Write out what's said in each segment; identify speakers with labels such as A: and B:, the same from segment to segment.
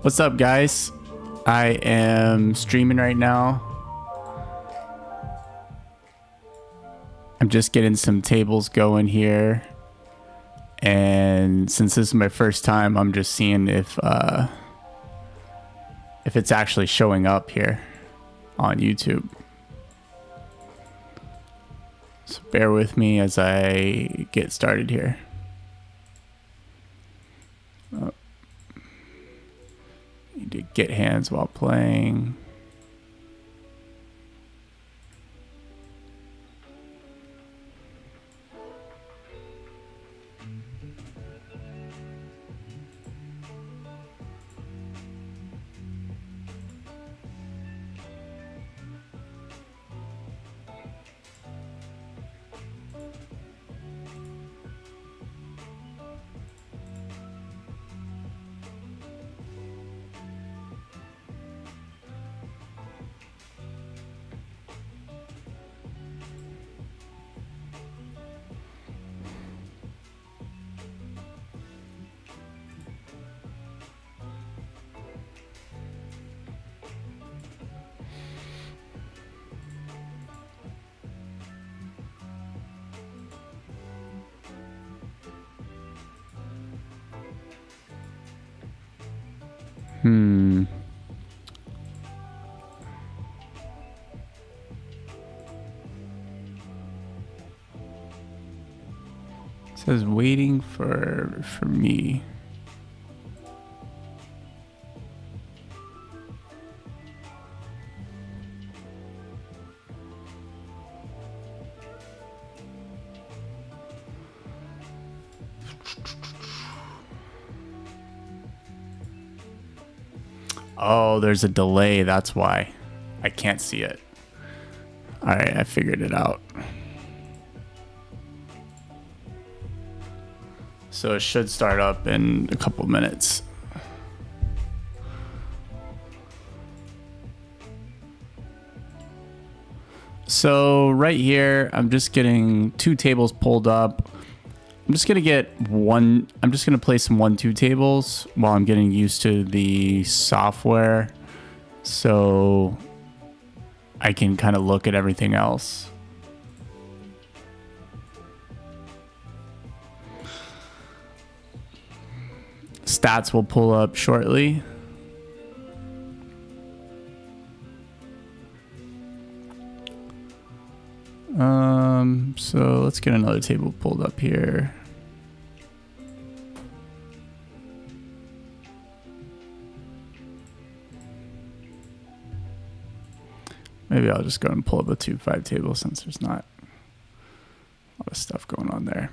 A: What's up, guys? I am streaming right now. I'm just getting some tables going here. And since this is my first time, I'm just seeing if it's actually showing up here on YouTube. So bear with me as I get started here. Need to get hands while playing. It says waiting for me. Oh, there's a delay. That's why I can't see it. All right, I figured it out. So it should start up in a couple minutes. So right here, I'm just getting two tables pulled up. I'm just gonna play some 1-2 tables while I'm getting used to the software, so I can kind of look at everything else. Stats will pull up shortly. So let's get another table pulled up here. Maybe I'll just go and pull up a 2-5 table since there's not a lot of stuff going on there.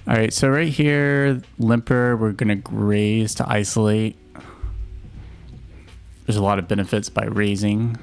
A: All right, so right here, limper, we're gonna raise to isolate. There's a lot of benefits by raising.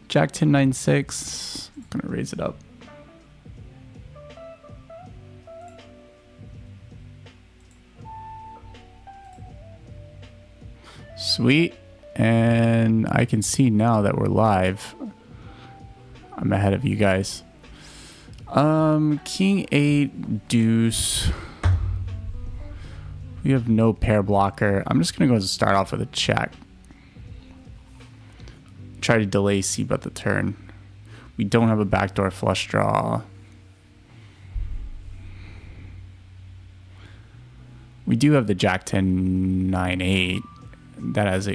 A: Jack 10-9-6. I'm gonna raise it up. Sweet. And I can see now that we're live. I'm ahead of you guys. King 8 deuce. We have no pair blocker. I'm just gonna go and start off with a check. Try to delay C bet the turn. We don't have a backdoor flush draw. We do have the Jack 10 9 8. That has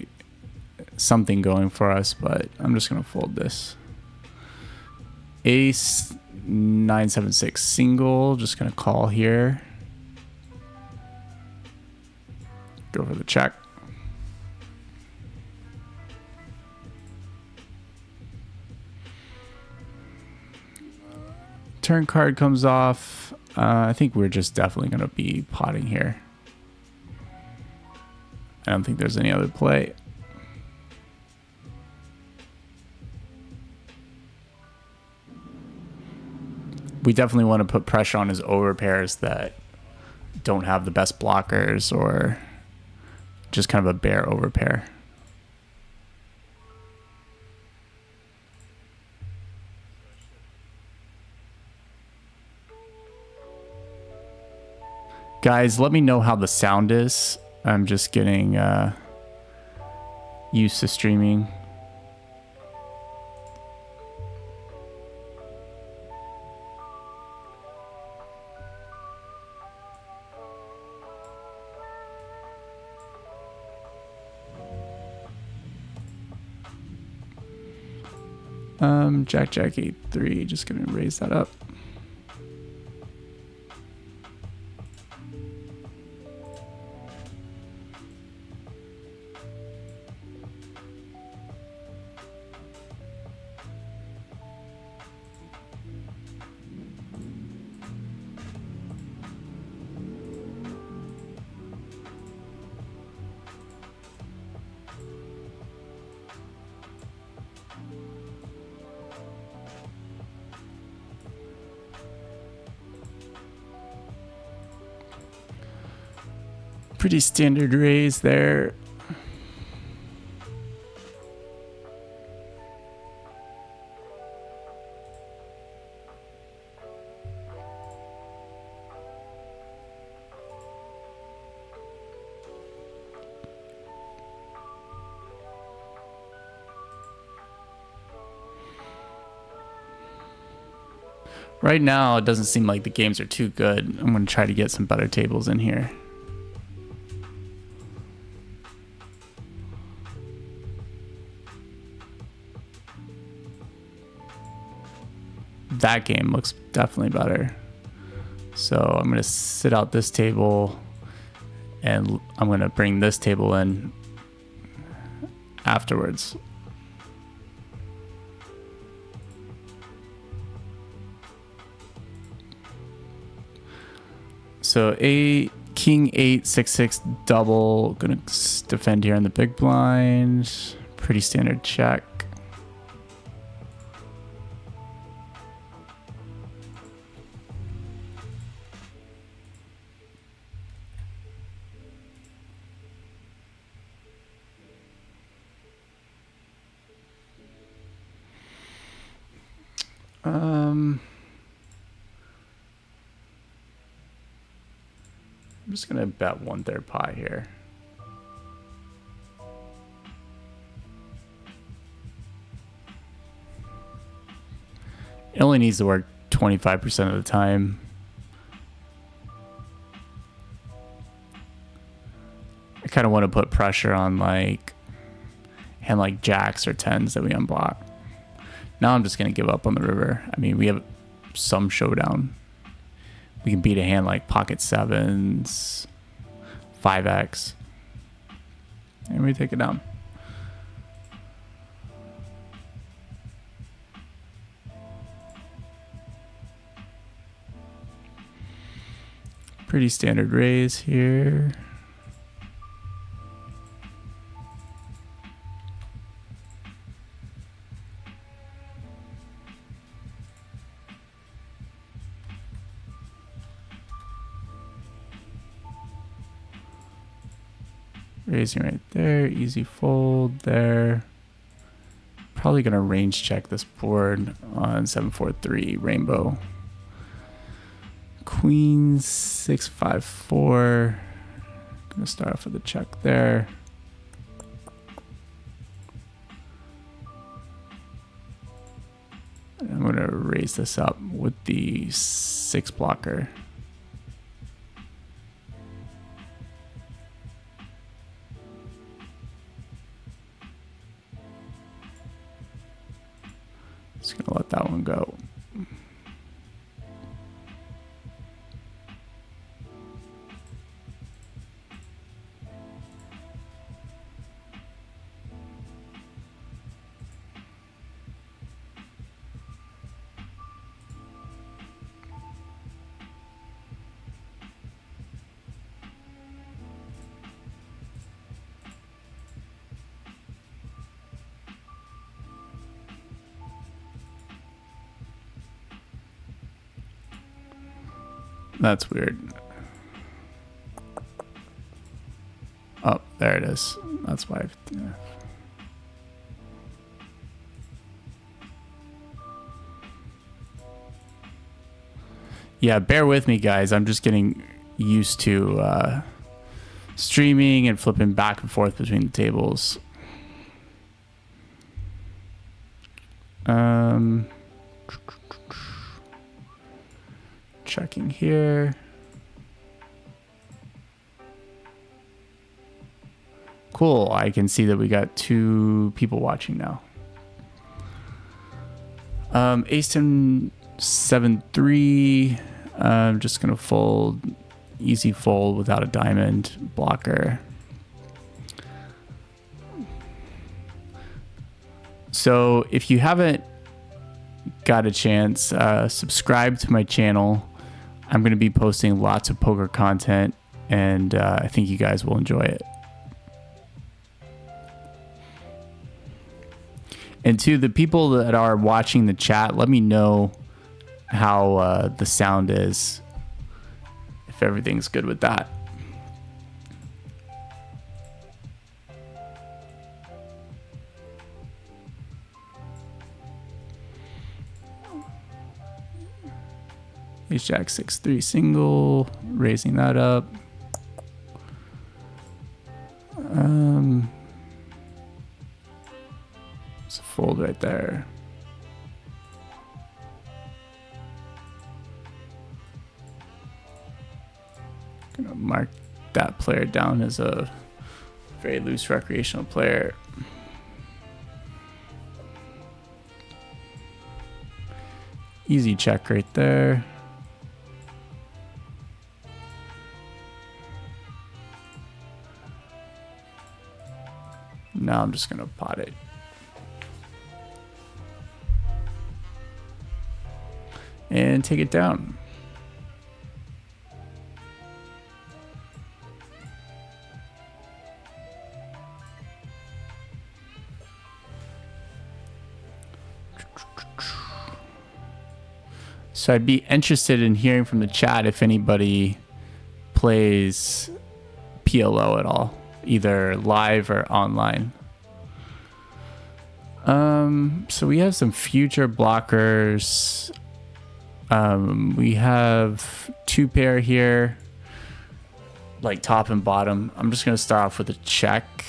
A: something going for us, but I'm just gonna fold this. Ace 9 7 6 single. Just gonna call here. Go for the check. Turn card comes off. I think we're just definitely going to be potting here. I don't think there's any other play. We definitely want to put pressure on his overpairs that don't have the best blockers or just kind of a bare overpair. Guys, let me know how the sound is. I'm just getting used to streaming. Jack 8-3, just gonna raise that up. Pretty standard raise there. Right now, it doesn't seem like the games are too good. I'm going to try to get some better tables in here. That game looks definitely better. So I'm going to sit out this table and I'm going to bring this table in afterwards. So a king 8 6 6 double, gonna defend here on the big blind. Pretty standard check. I'm just gonna bet 1/3 pie here. It only needs to work 25% of the time. I kind of want to put pressure on like hand like jacks or tens that we unblock. Now I'm just gonna give up on the river. I mean, we have some showdown. We can beat a hand like pocket sevens, 5x, and we take it down. Pretty standard raise here. Raising right there, easy fold there. Probably gonna range check this board on 7-4-3 rainbow. Queen 6-5-4. Gonna start off with a check there. And I'm raise this up with the 6 blocker. Just gonna let that one go. That's weird. Oh, there it is. That's why. Yeah, bear with me, guys. I'm just getting used to streaming and flipping back and forth between the tables. Checking here. Cool. I can see that we got 2 people watching now. Ace 10 7-3. I'm just gonna fold, easy fold without a diamond blocker. So if you haven't got a chance, subscribe to my channel. I'm going to be posting lots of poker content, and I think you guys will enjoy it. And to the people that are watching the chat, let me know how the sound is, if everything's good with that. Ace Jack 6-3 single, raising that up. It's a fold right there. Gonna mark that player down as a very loose recreational player. Easy check right there. Now I'm just gonna pot it. And take it down. So I'd be interested in hearing from the chat if anybody plays PLO at all, either live or online. So we have some future blockers. We have 2 pair here, like top and bottom. I'm just gonna start off with a check.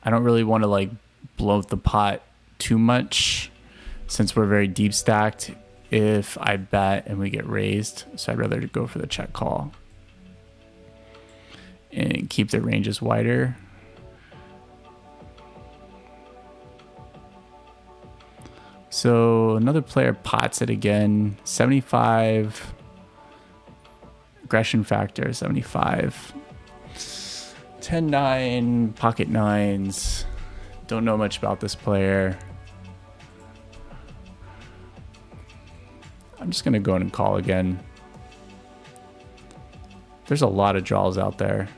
A: I don't really want to like bloat the pot too much, since we're very deep stacked if I bet and we get raised. So I'd rather go for the check call and keep the ranges wider. So another player pots it again. 75. Aggression factor, 75. 10-9, pocket nines. Don't know much about this player. I'm just going to go in and call again. There's a lot of draws out there.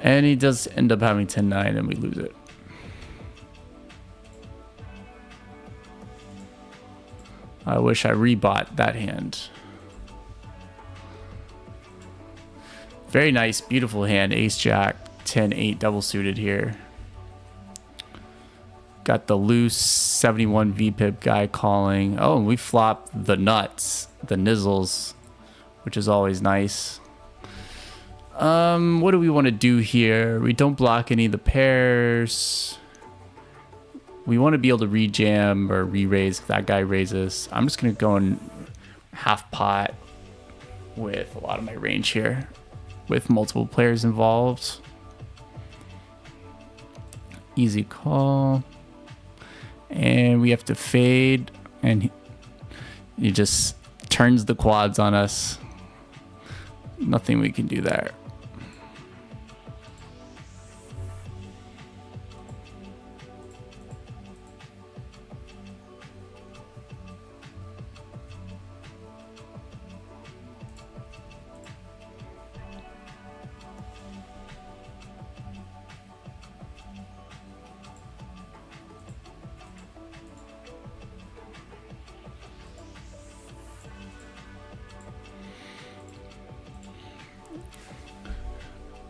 A: And he does end up having 10-9 and we lose it. I wish I rebought that hand. Very nice, beautiful hand. Ace Jack, 10-8 double suited here. Got the loose 71 VPIP guy calling. Oh, and we flopped the nuts, the nizzles, which is always nice. What do we want to do here? We don't block any of the pairs. We want to be able to rejam or re-raise if that guy raises. I'm just going to go in half pot with a lot of my range here with multiple players involved. Easy call. And we have to fade, and he just turns the quads on us. Nothing we can do there.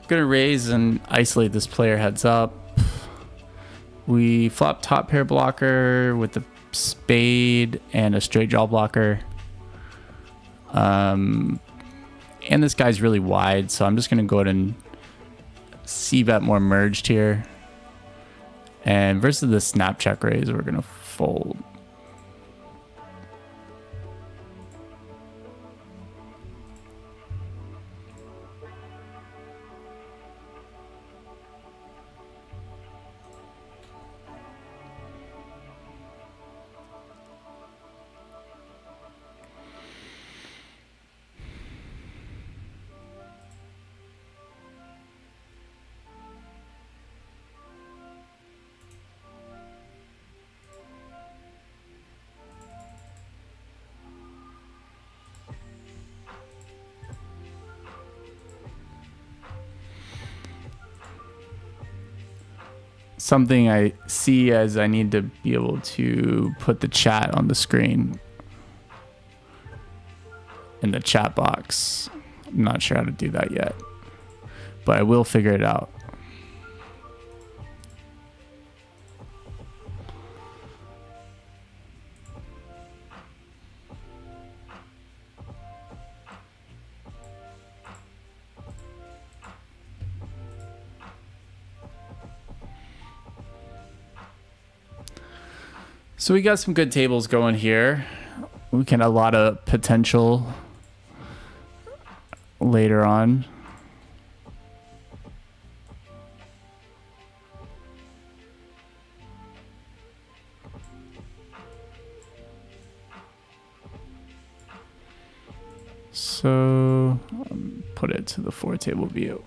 A: Gonna raise and isolate this player heads up. We flop top pair blocker with the spade and a straight jaw blocker. And this guy's really wide, so I'm just gonna go ahead and c-bet more merged here. And versus the snap check raise, we're gonna fold. Something I see as I need to be able to put the chat on the screen in the chat box. I'm not sure how to do that yet, but I will figure it out. So we got some good tables going here. We can have a lot of potential later on. So put it to the 4-table view.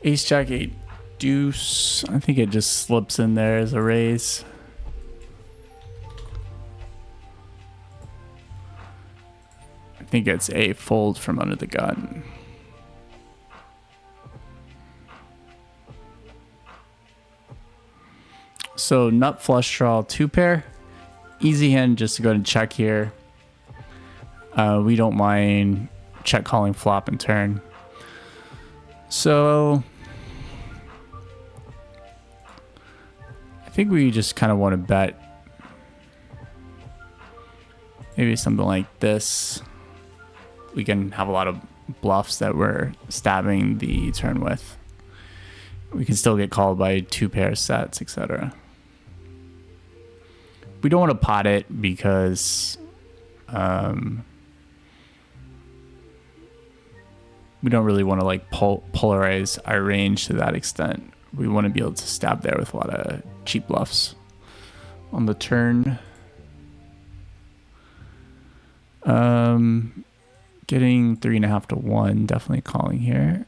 A: Ace Jack 8 deuce. I think it just slips in there as a raise. I think it's a fold from under the gun. So nut flush draw 2 pair Easy hand just to go and check here. We don't mind check calling flop and turn. So I think we just kind of want to bet maybe something like this. We can have a lot of bluffs that we're stabbing the turn with. We can still get called by 2 pair sets, etc. We don't want to pot it because we don't really want to like polarize our range to that extent. We want to be able to stab there with a lot of cheap bluffs on the turn. Getting 3.5 to 1, definitely calling here.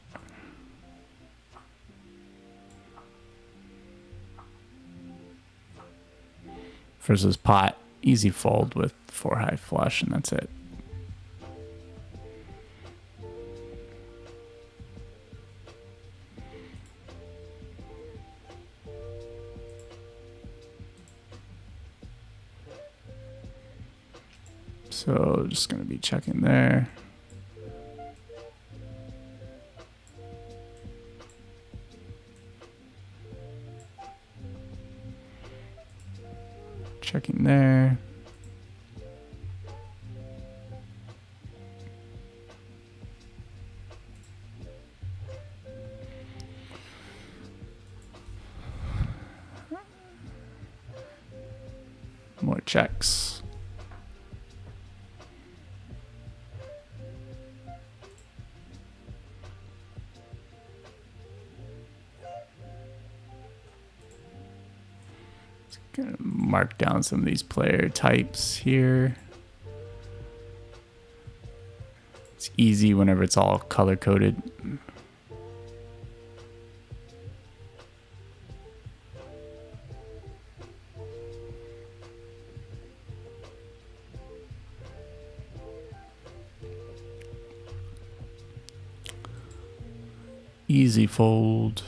A: Versus pot, easy fold with 4 high flush, and that's it. So just going to be checking there. Checking there. More checks. Gonna mark down some of these player types here. It's easy whenever it's all color coded. Easy fold.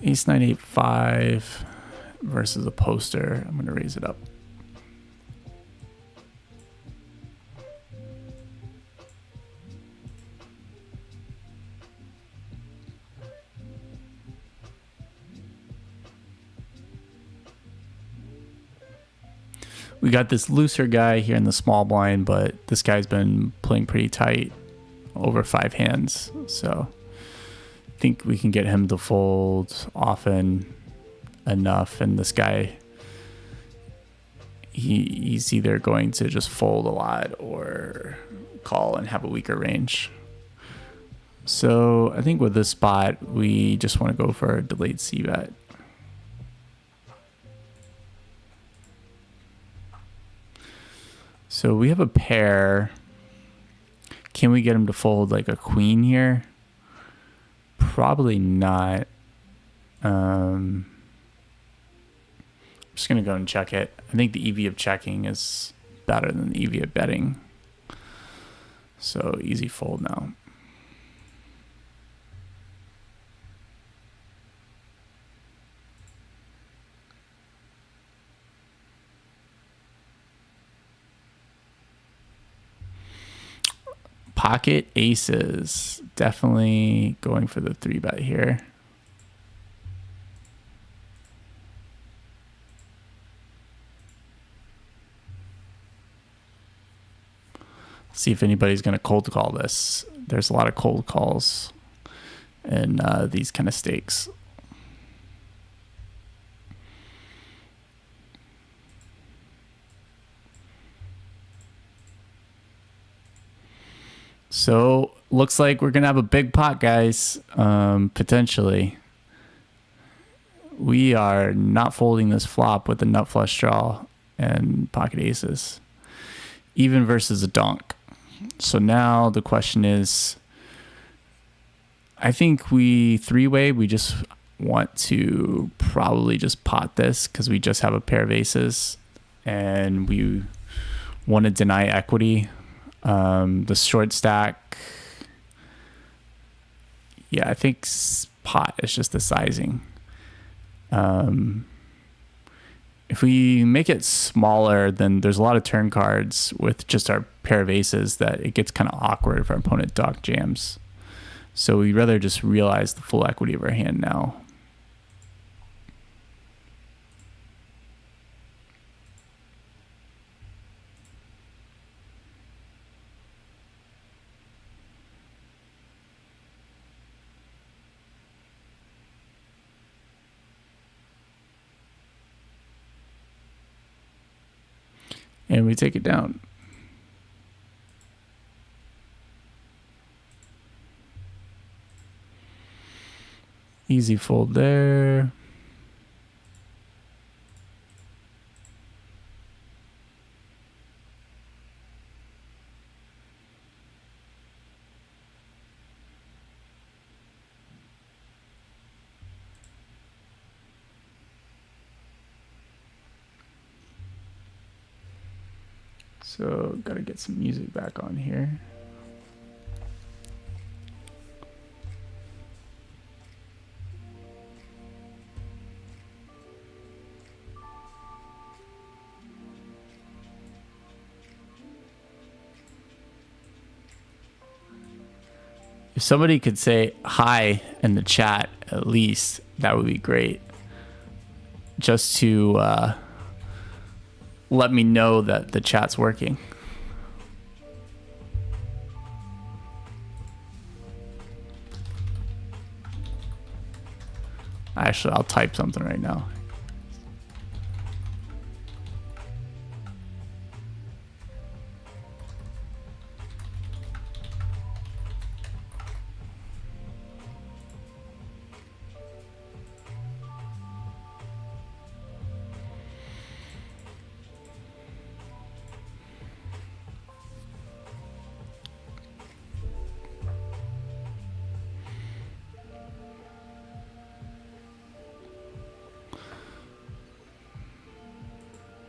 A: Ace 9 8 5 versus a poster. I'm going to raise it up. We got this looser guy here in the small blind, but this guy's been playing pretty tight over 5 hands. So I think we can get him to fold often enough. And this guy, he's either going to just fold a lot or call and have a weaker range. So I think with this spot, we just want to go for a delayed c-bet. So we have a pair. Can we get him to fold like a queen here? Probably not. I'm just going to go and check it. I think the EV of checking is better than the EV of betting. So easy fold now. Pocket aces, definitely going for the 3-bet here. See if anybody's going to cold call this. There's a lot of cold calls in these kind of stakes. So looks like we're gonna have a big pot, guys. Potentially. We are not folding this flop with a nut flush draw and pocket aces, even versus a donk. So now the question is, I think we 3-way. We just want to probably just pot this because we just have a pair of aces and we want to deny equity. The short stack, yeah, I think pot is just the sizing. If we make it smaller, then there's a lot of turn cards with just our pair of aces that it gets kind of awkward if our opponent dock jams. So we'd rather just realize the full equity of our hand now. And we take it down. Easy fold there. So gotta get some music back on here. If somebody could say hi in the chat, at least, that would be great. Just to let me know that the chat's working. Actually, I'll type something right now.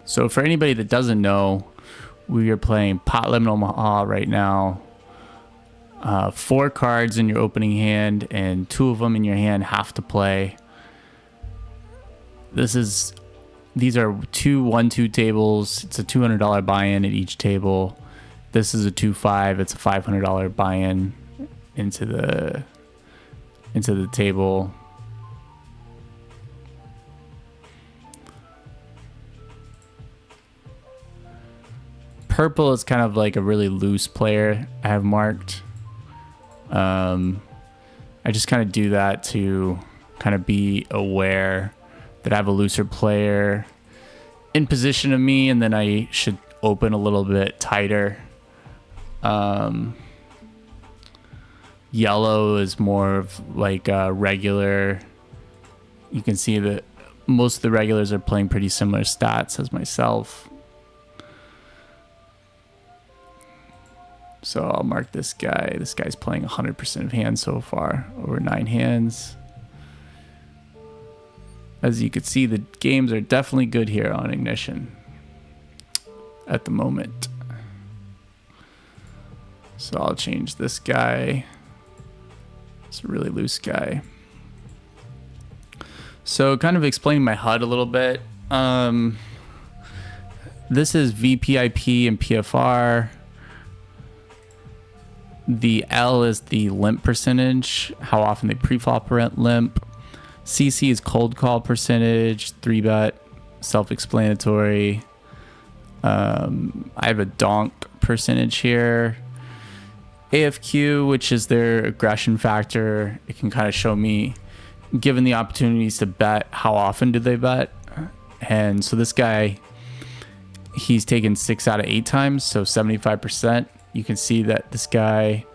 A: So for anybody that doesn't know, we are playing Pot Lemon Omaha right now. 4 cards in your opening hand and 2 of them in your hand have to play. These are 2 1-2 tables. It's a $200 buy-in at each table. This is a 2-5. It's a $500 buy-in into the table. Purple is kind of like a really loose player I have marked. I just kind of do that to kind of be aware that I have a looser player in position of me, and then I should open a little bit tighter. Yellow is more of like a regular. You can see that most of the regulars are playing pretty similar stats as myself. So I'll mark this guy. This guy's playing 100% of hands so far, over 9 hands. As you can see, the games are definitely good here on Ignition at the moment. So I'll change this guy. It's a really loose guy. So kind of explaining my HUD a little bit. This is VPIP and PFR. The L is the limp percentage, how often they pre-flop limp. CC is cold call percentage, 3-bet, self-explanatory. I have a donk percentage here. AFQ, which is their aggression factor. It can kind of show me, given the opportunities to bet, how often do they bet. And so this guy, he's taken 6 out of 8 times, so 75%. You can see that this guy,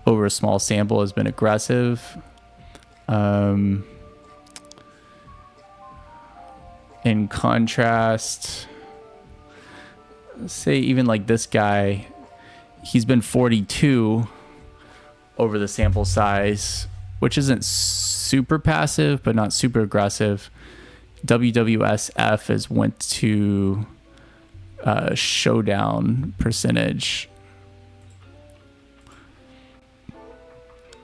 A: over a small sample, has been aggressive. In contrast, say even like this guy, he's been 42 over the sample size. which isn't super passive, but not super aggressive. WWSF is went to showdown percentage.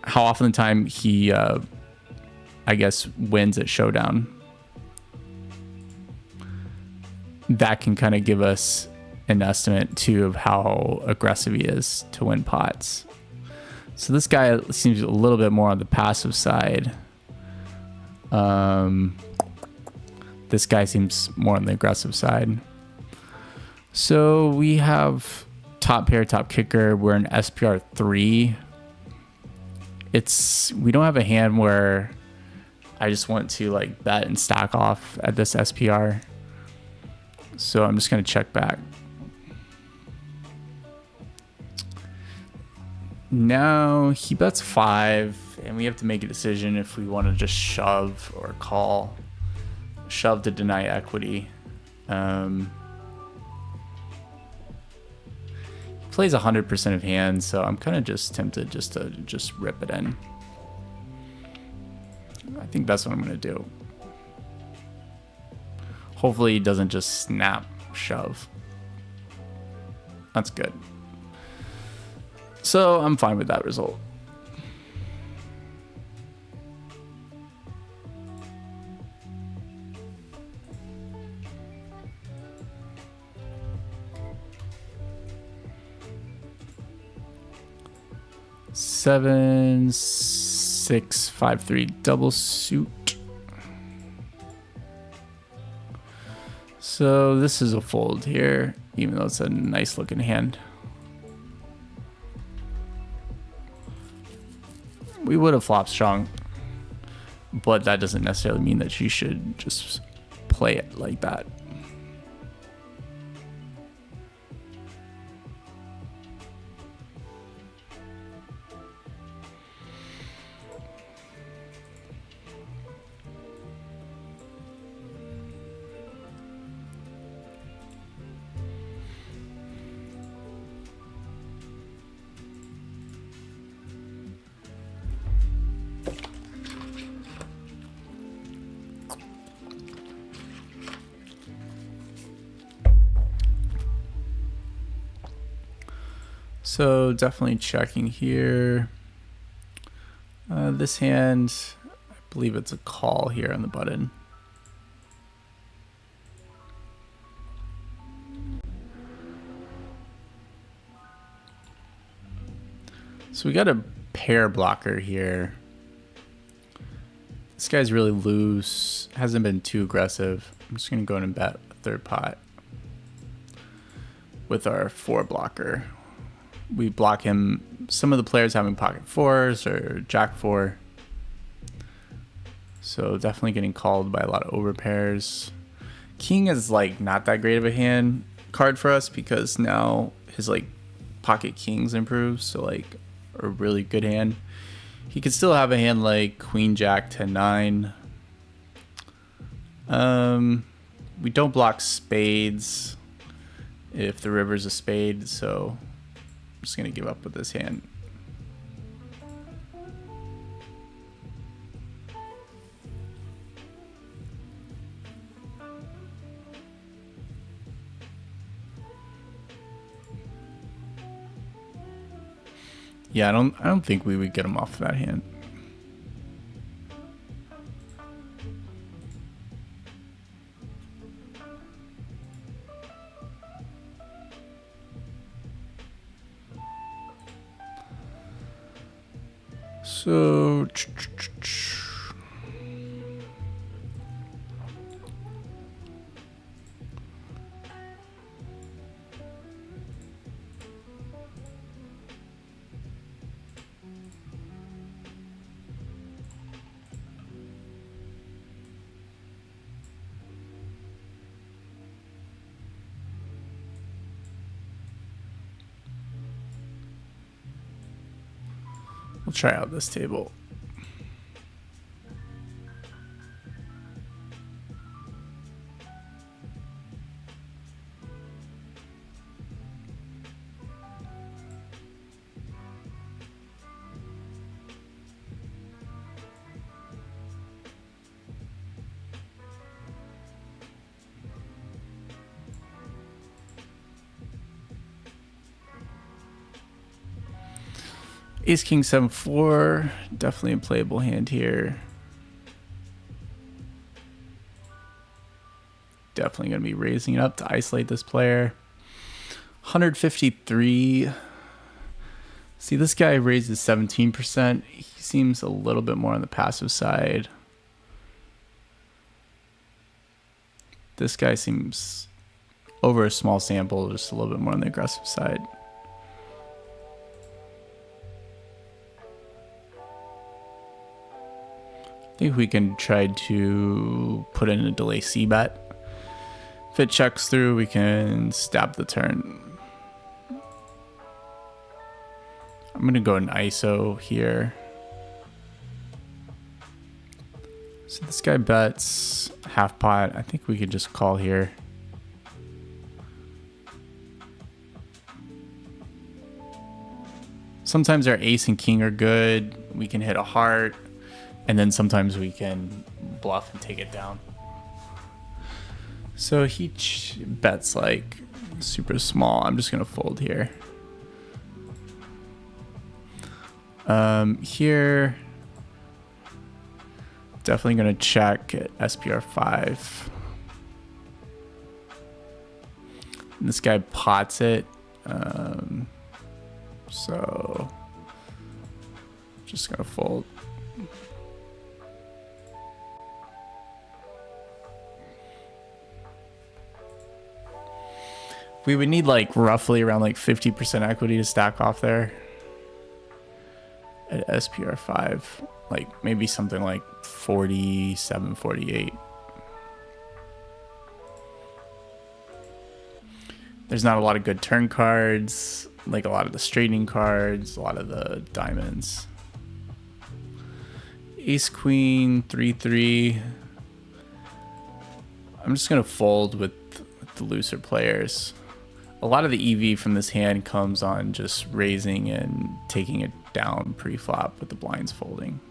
A: How often the time he, I guess, wins at showdown. That can kind of give us an estimate too of how aggressive he is to win pots. So this guy seems a little bit more on the passive side. This guy seems more on the aggressive side. So we have top pair, top kicker. We're in SPR 3. We don't have a hand where I just want to like bet and stack off at this SPR. So I'm just going to check back. Now he bets 5, and we have to make a decision if we want to just shove or call. Shove to deny equity. He plays 100% of hands, so I'm kind of just tempted just to rip it in. I think that's what I'm going to do. Hopefully he doesn't just snap shove. That's good. So I'm fine with that result. Seven, 6, 5, 3 double suit. So this is a fold here, even though it's a nice looking hand. We would have flopped strong, but that doesn't necessarily mean that you should just play it like that. So definitely checking here. This hand, I believe it's a call here on the button. So we got a pair blocker here. This guy's really loose, hasn't been too aggressive. I'm just gonna go in and bet a third pot with our 4 blocker. We block him. Some of the players having pocket 4s or jack 4. So definitely getting called by a lot of overpairs. King is like not that great of a hand card for us because now his like pocket kings improves. So like a really good hand. He could still have a hand like queen jack 10-9. We don't block spades if the river's a spade, so I'm just gonna give up with this hand. Yeah, I don't think we would get him off that hand. So we'll try out this table. Ace king 7-4, definitely a playable hand here. Definitely going to be raising it up to isolate this player. 153. See, this guy raises 17%. He seems a little bit more on the passive side. This guy seems, over a small sample, just a little bit more on the aggressive side. I think we can try to put in a delay C bet. If it checks through, we can stab the turn. I'm going to go an ISO here. So this guy bets half pot. I think we could just call here. Sometimes our ace and king are good. We can hit a heart. And then sometimes we can bluff and take it down. So he bets like super small. I'm just going to fold here. Here, definitely going to check at SPR 5. And this guy pots it. So just going to fold. We would need like roughly around like 50% equity to stack off there at SPR 5, like maybe something like 47, 48. There's not a lot of good turn cards, like a lot of the straightening cards, a lot of the diamonds. Ace queen 3-3. I'm just gonna fold with the looser players. A lot of the EV from this hand comes on just raising and taking it down pre-flop with the blinds folding.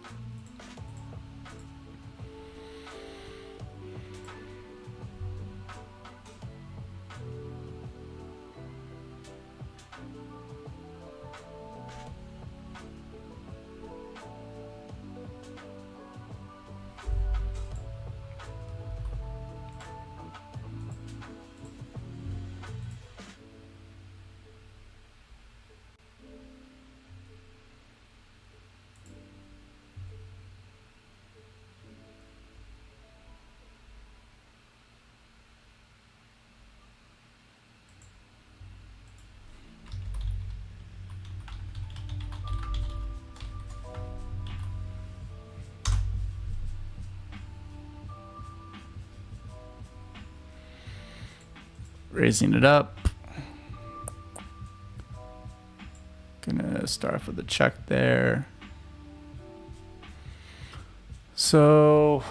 A: Raising it up. Gonna start off with a check there. So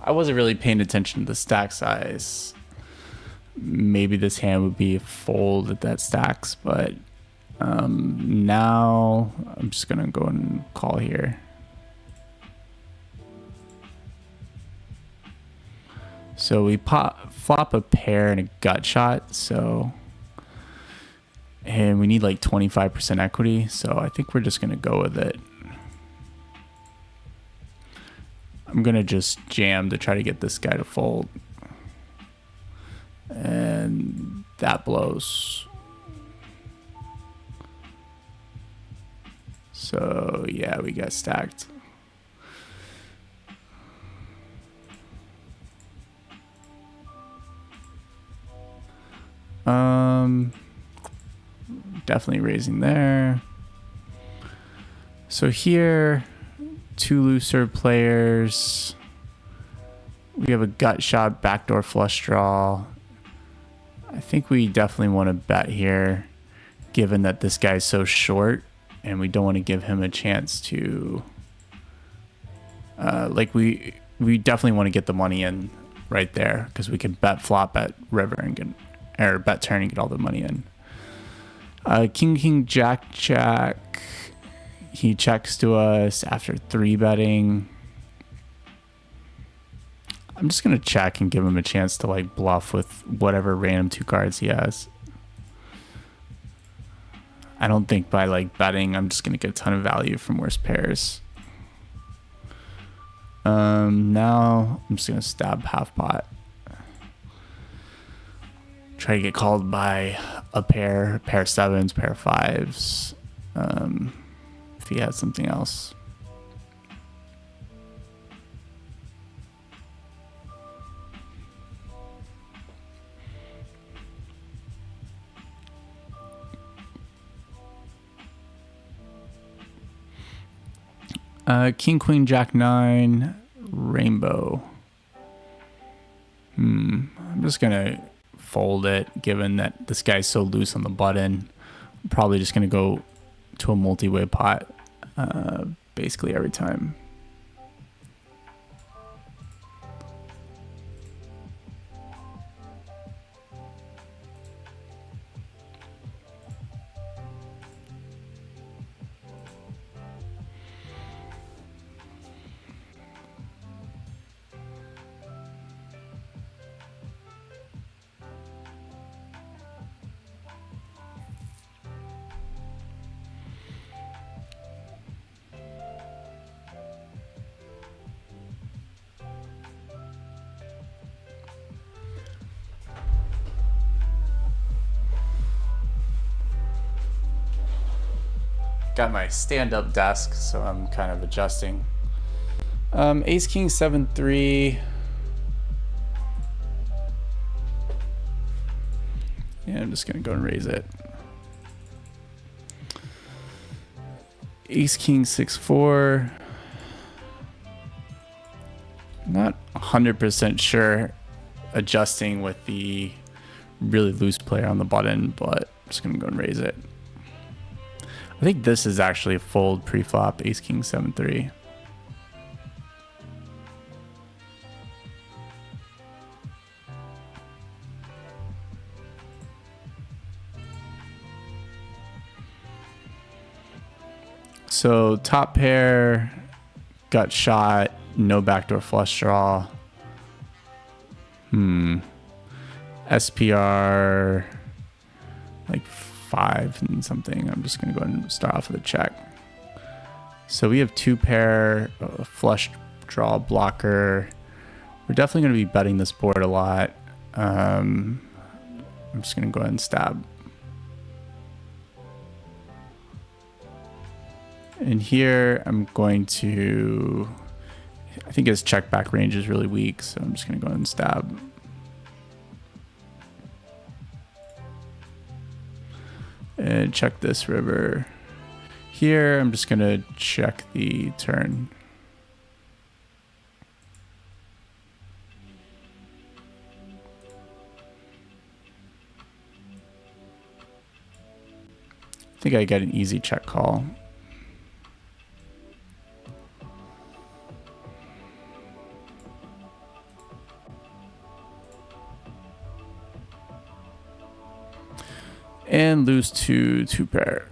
A: I wasn't really paying attention to the stack size. Maybe this hand would be a fold at that stacks, but now I'm just gonna go and call here. So we flop a pair and a gut shot, and we need like 25% equity, so I think we're just gonna go with it. I'm gonna just jam to try to get this guy to fold. And that blows. So yeah, we got stacked. Definitely raising there. So here, two looser players. We have a gut shot, backdoor flush draw. I think we definitely want to bet here, given that this guy's so short, and we don't want to give him a chance to. We definitely want to get the money in right there because we can bet flop at river and get, or bet turn and get all the money in. King, jack, jack. He checks to us after 3-betting. I'm just going to check and give him a chance to like bluff with whatever random 2 cards he has. I don't think by like betting I'm just gonna get a ton of value from worse pairs. Now I'm just gonna stab half pot. Try to get called by a pair sevens, pair fives. If he has something else. King, queen, jack, nine, rainbow. I'm just gonna fold it, given that this guy's so loose on the button. I'm probably just gonna go to a multi-way pot basically every time. Got my stand-up desk, so I'm kind of adjusting. Ace, king, 7-3. Yeah, I'm just gonna go and raise it. Ace, king, 6-4. Not 100% sure adjusting with the really loose player on the button, but I'm just gonna go and raise it. I think this is actually a fold pre-flop, ace, king, 7-3. So top pair, gut shot, no backdoor flush draw. SPR, like 5 and something. I'm just gonna go ahead and start off with a check. So we have two pair, flush draw blocker. We're definitely gonna be betting this board a lot. I'm just gonna go ahead and stab. And here I'm going to, I think his check back range is really weak, so I'm just gonna go ahead and stab. And check this river. Here, I'm just gonna check the turn. I think I get an easy check call. And lose to two pair.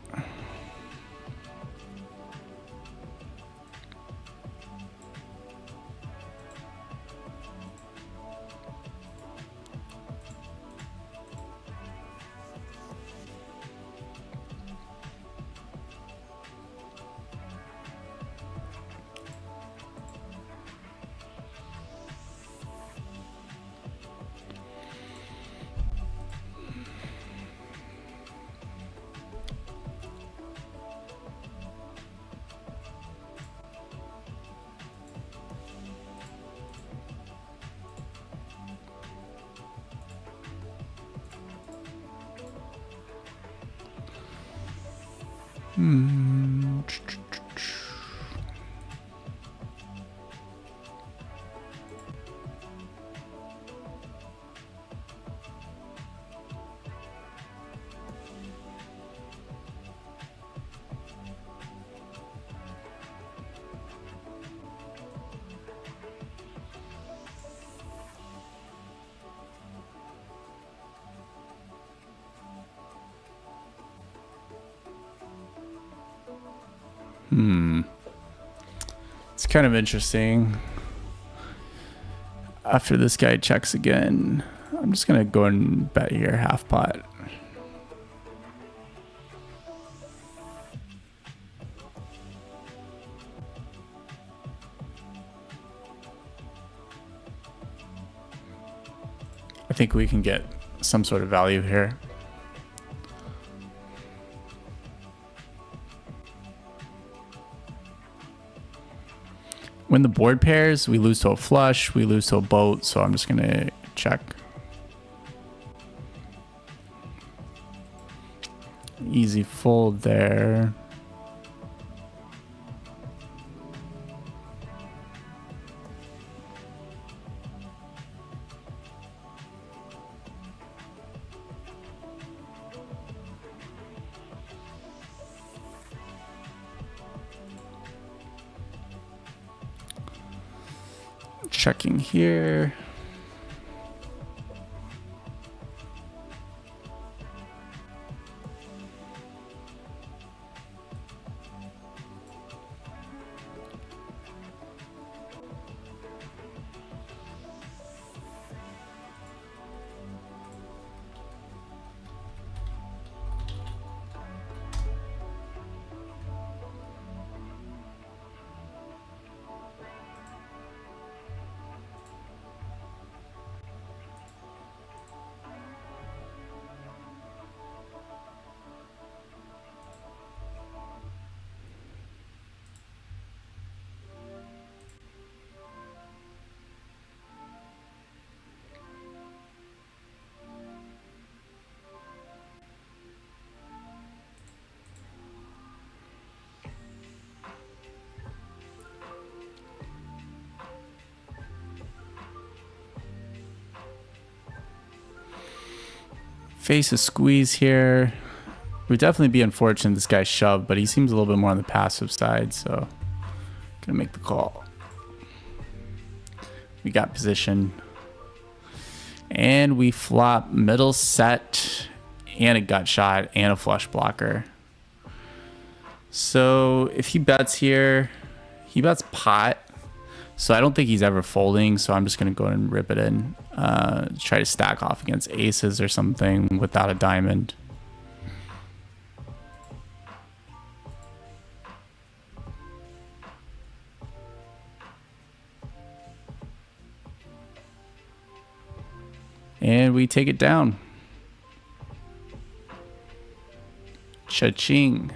A: It's kind of interesting. After this guy checks again, I'm just gonna go and bet here half pot. think we can get some sort of value here. When the board pairs, we lose to a flush, we lose to a boat, so I'm just gonna check. Easy fold there. Checking here. Face a squeeze here. It would definitely be unfortunate this guy shoved, but he seems a little bit more on the passive side, so gonna make the call. We got position. And we flop middle set and a gut shot and a flush blocker. So if he bets here, he bets pot. So I don't think he's ever folding, so I'm just going to go ahead and rip it in. Try to stack off against aces or something without a diamond. And we take it down. Cha-ching.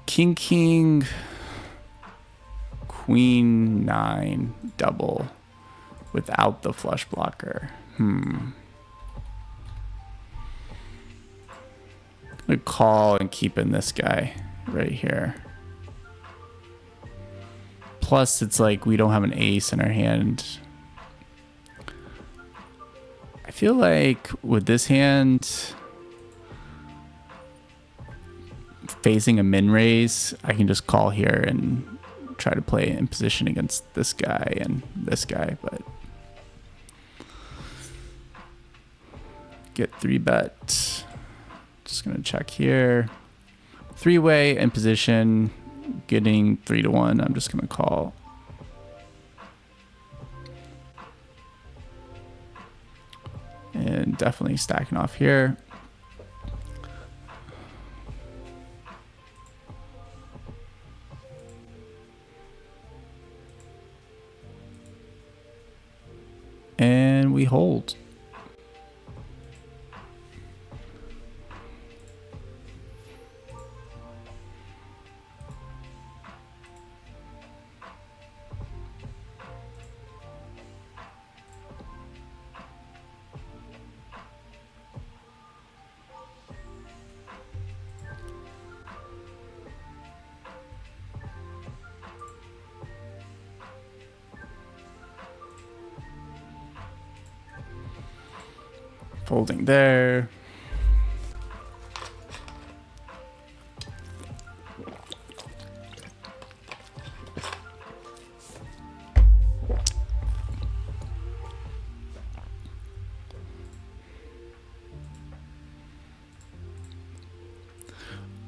A: King, king, queen, 9, double without the flush blocker. I'm gonna call and keep in this guy right here. Plus, it's like we don't have an ace in our hand. I feel like with this hand, facing a min raise, I can just call here and try to play in position against this guy and this guy, but get 3-bet. Just gonna check here. 3-way in position, getting 3-1. I'm just gonna call. And definitely stacking off here. And we hold. Folding there.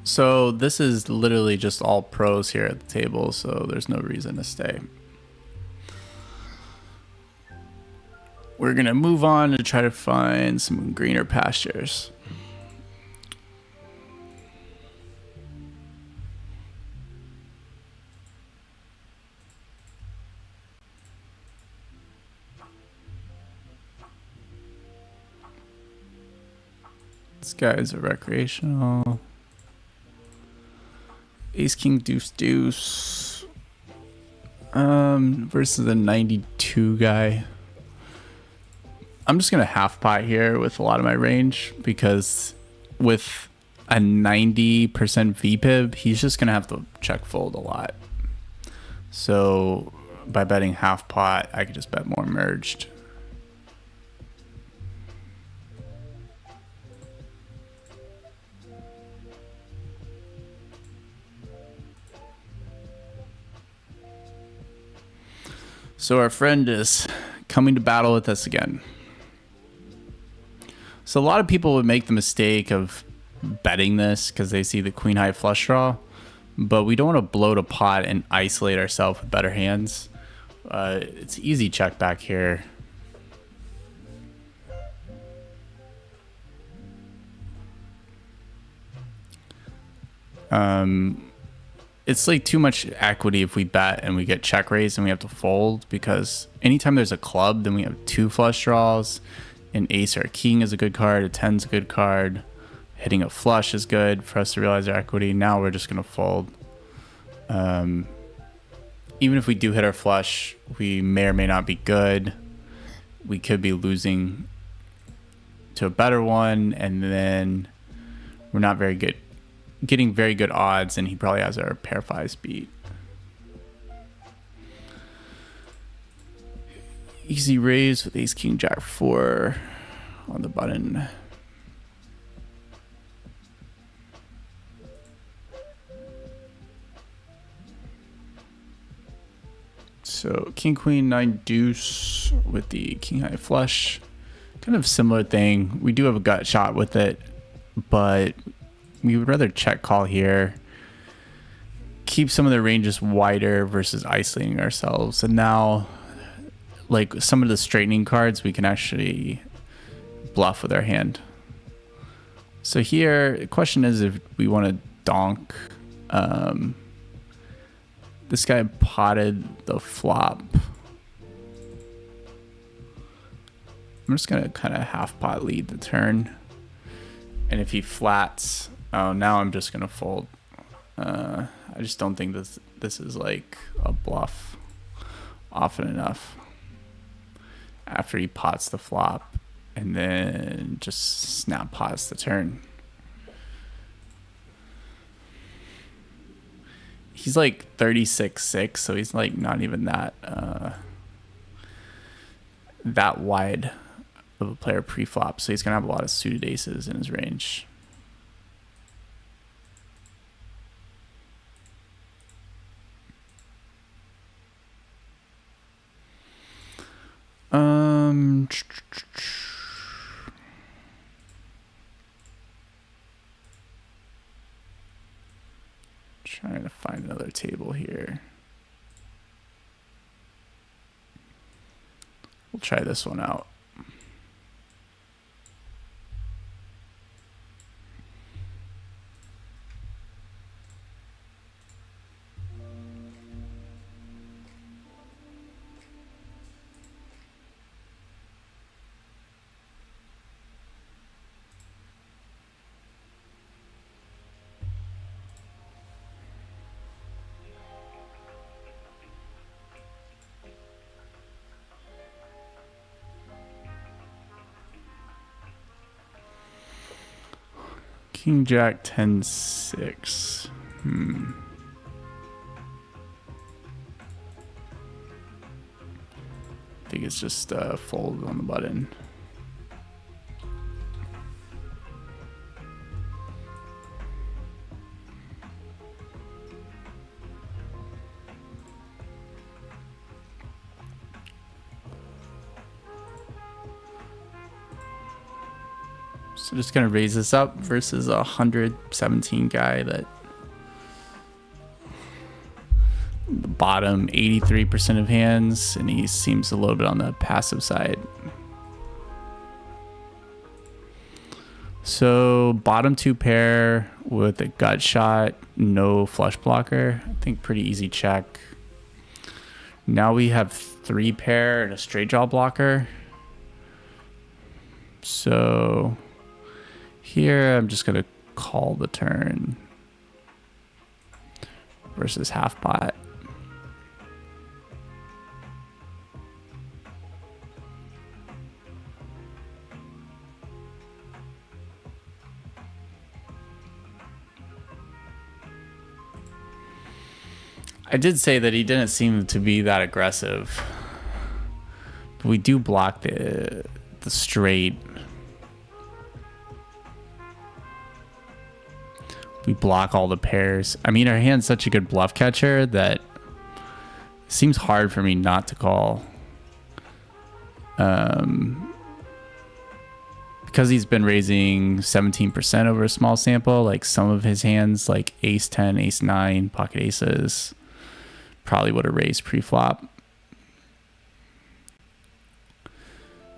A: So this is literally just all pros here at the table, so there's no reason to stay. We're gonna move on to try to find some greener pastures. This guy's a recreational. Ace, king, deuce, deuce. Versus the 92 guy. I'm just going to half pot here with a lot of my range because with a 90% VPIB, he's just going to have to check fold a lot. So by betting half pot, I could just bet more merged. So our friend is coming to battle with us again. So a lot of people would make the mistake of betting this because they see the queen high flush draw, but we don't want to bloat a pot and isolate ourselves with better hands. It's easy check back here. It's like too much equity if we bet and we get check raised and we have to fold, because anytime there's a club, then we have two flush draws. An ace or a king is a good card. A 10's a good card. Hitting a flush is good for us to realize our equity. Now we're just going to fold. Even if we do hit our flush, we may or may not be good. We could be losing to a better one, and then we're not very good. Getting very good odds, and he probably has our pair fives beat. Easy raise with ace king jack 4 on the button. So king queen 9 deuce with the king high flush. Kind of similar thing. We do have a gut shot with it, but we would rather check call here, keep some of the ranges wider versus isolating ourselves. And now, like some of the straightening cards, we can actually bluff with our hand. So here, the question is if we want to donk. This guy potted the flop. I'm just going to kind of half pot lead the turn. And if he flats, oh, now I'm just going to fold. I just don't think this is like a bluff often enough. After he pots the flop and then just snap pots the turn. He's like 36-6, so he's like not even that that wide of a player pre-flop. So he's gonna have a lot of suited aces in his range. Trying to find another table here. We'll try this one out. King jack 10-6. I think it's just fold on the button. So just gonna raise this up versus a 117 guy that the bottom 83% of hands, and he seems a little bit on the passive side. So bottom two pair with a gut shot, no flush blocker. I think pretty easy check. Now we have three pair and a straight draw blocker. So Here, I'm just gonna call the turn versus half pot. I did say that he didn't seem to be that aggressive. But we do block the straight. We block all the pairs. I mean, our hand's such a good bluff catcher that it seems hard for me not to call. Because he's been raising 17% over a small sample, like some of his hands, like ace 10, ace 9, pocket aces, probably would have raised pre-flop.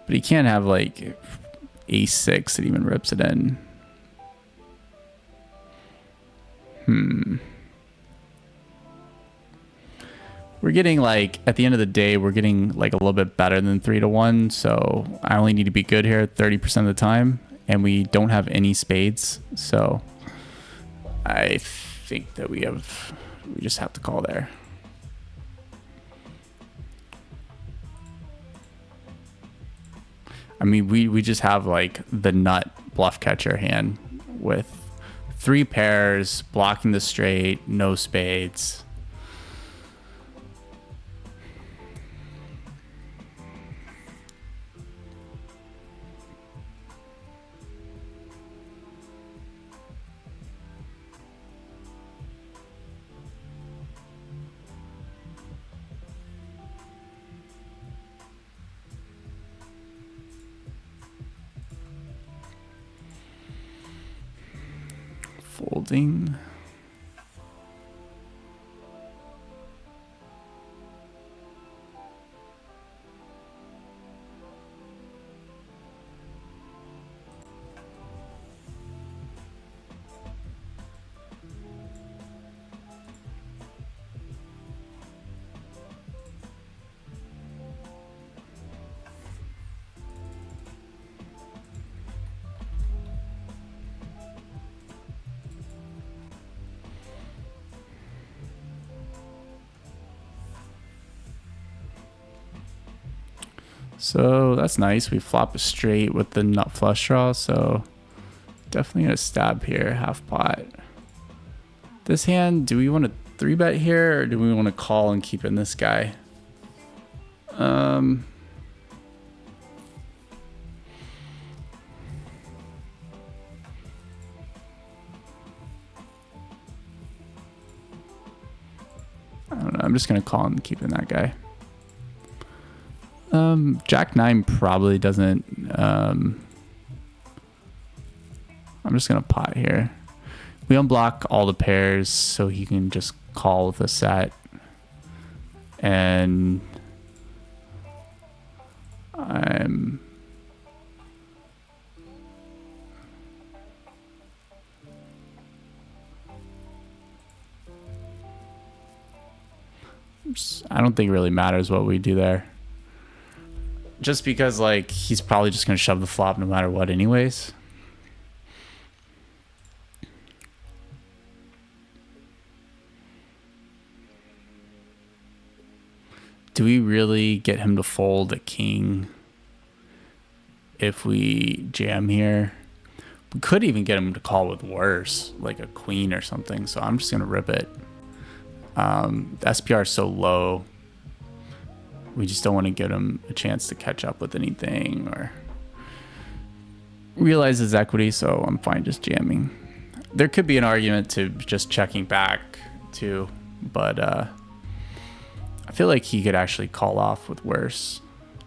A: But he can't have like ace 6 that even rips it in. We're getting like, at the end of the day, we're getting like a little bit better than 3-1. So I only need to be good here 30% of the time. And we don't have any spades. So I think that we just have to call there. I mean, we just have like the nut bluff catcher hand with 3 pairs, blocking the straight, no spades. Folding. So that's nice. We flop a straight with the nut flush draw. So definitely gonna stab here, half pot. This hand, do we want to 3-bet here or do we want to call and keep in this guy? I don't know. I'm just gonna call and keep in that guy. Jack 9 probably doesn't. I'm just gonna pot here. We unblock all the pairs so he can just call with a set. And I'm I don't think it really matters what we do there. Just because, like, he's probably just going to shove the flop no matter what anyways. Do we really get him to fold a king if we jam here? We could even get him to call with worse, like a queen or something. So I'm just going to rip it. The SPR is so low. We just don't want to give him a chance to catch up with anything or realize his equity, so I'm fine just jamming. There could be an argument to just checking back too, but I feel like he could actually call off with worse.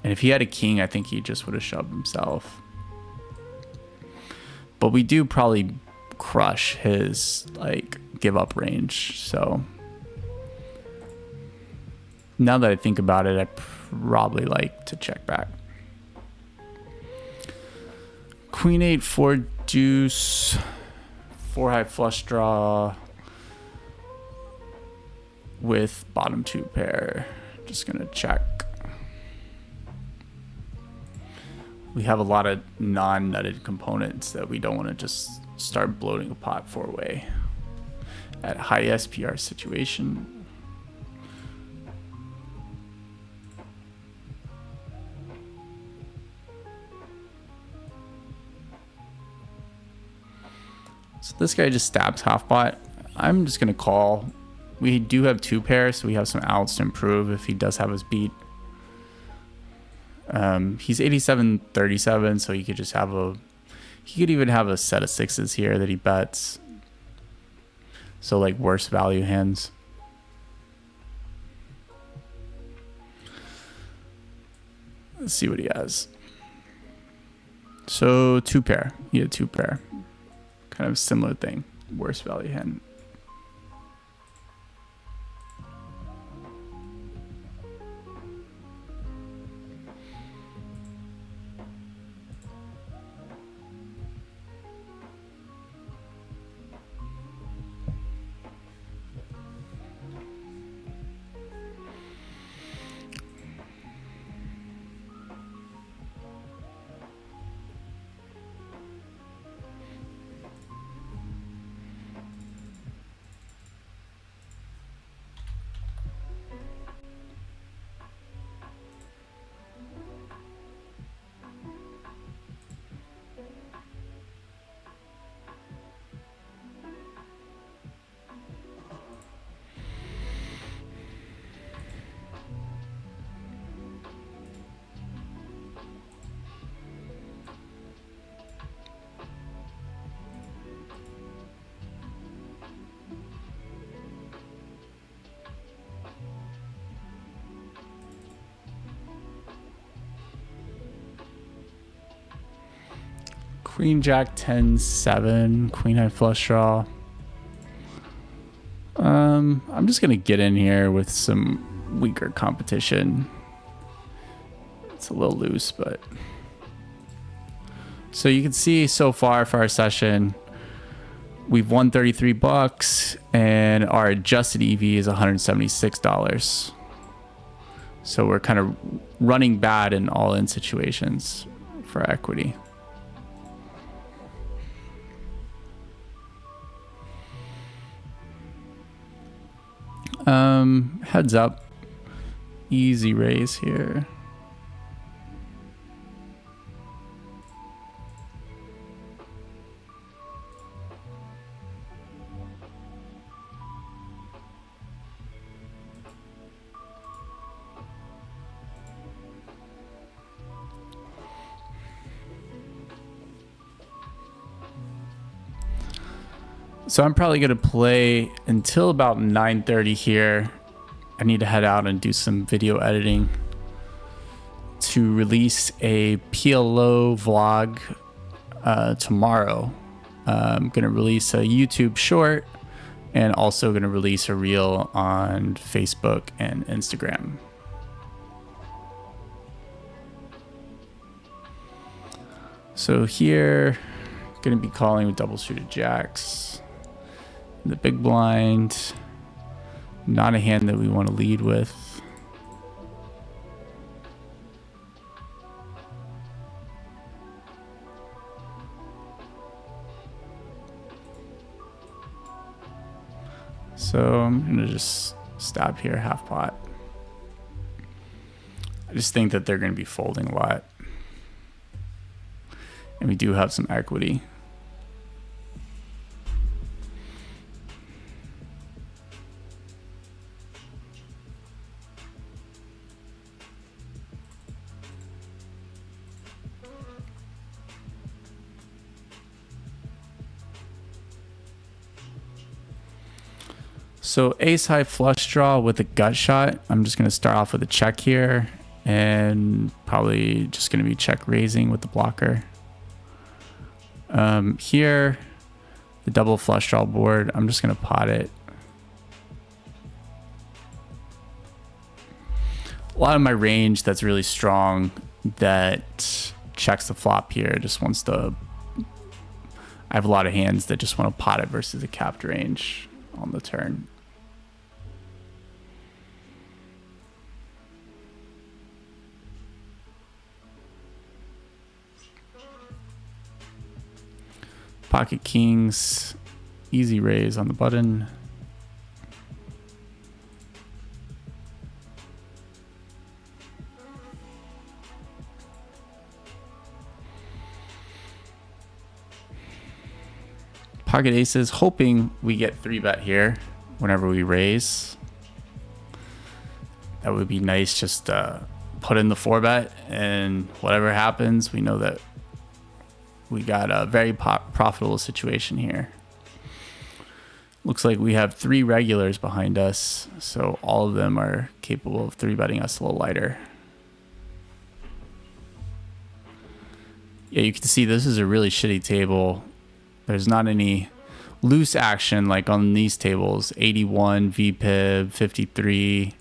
A: And if he had a king, I think he just would have shoved himself. But we do probably crush his like give up range, so now that I think about it, I probably like to check back. Queen 8, 4 deuce, 4 high flush draw with bottom 2 pair. Just gonna check. we have a lot of non-nutted components that we don't want to just start bloating a pot four-way at high SPR situation. So this guy just stabs half pot. I'm just gonna call. We do have two pairs, so we have some outs to improve if he does have us beat. He's 87-37, so he could just have a, he could even have a set of sixes here that he bets. So like worse value hands. Let's see what he has. So two pair, he had two pair. Kind of similar thing, worse value hand. Queen Jack 10-7, Queen High flush draw. I'm just gonna get in here with some weaker competition. It's a little loose, but so you can see so far for our session, we've won 33 bucks, and our adjusted EV is $176. So we're kind of running bad in all-in situations for equity. Heads up, easy raise here. So I'm probably going to play until about 9:30 here. I need to head out and do some video editing to release a PLO vlog tomorrow. I'm going to release a YouTube short and also going to release a reel on Facebook and Instagram. So here, going to be calling with double suited jacks. The big blind, not a hand that we want to lead with. So I'm going to just stab here, half pot. I just think that they're going to be folding a lot. And we do have some equity. So ace high flush draw with a gut shot. I'm just going to start off with a check here and probably just going to be check raising with the blocker. Here, the double flush draw board, I'm just going to pot it. A lot of my range that's really strong that checks the flop here just wants to, I have a lot of hands that just want to pot it versus a capped range on the turn. Pocket kings, easy raise on the button. Pocket aces, hoping we get 3-bet here whenever we raise. That would be nice, just put in the 4-bet, and whatever happens, we know that we got a very profitable situation here. Looks like we have 3 regulars behind us, so all of them are capable of 3-betting us a little lighter. Yeah, you can see this is a really shitty table. There's not any loose action like on these tables. 81, VPIB, 53.